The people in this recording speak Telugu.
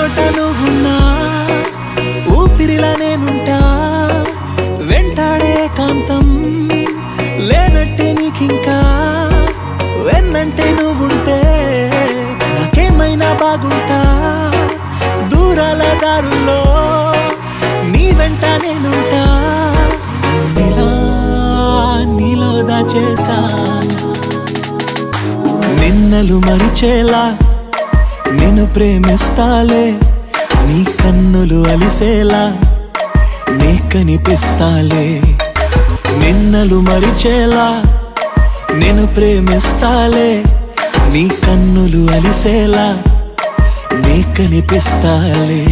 చోట నువ్వున్నా ఊపిరిలా నేనుంటా వెంటాడే కాంతం లేనట్టే నీకింకా వెన్నంటే నువ్వుంటే నాకేమైనా బాగుంటా దూరాల దారుల్లో నీ వెంట నేనుంటా నీలో దాచేసా నిన్నలు మరిచేలా నిన్ను ప్రేమిస్తాలే నీ కన్నులు అలిసేలా నీ కనిపిస్తాలే నిన్నలు మరిచేలా నిన్ను ప్రేమిస్తాలే నీ కన్నులు అలిసేలా నీ కనిపిస్తాలే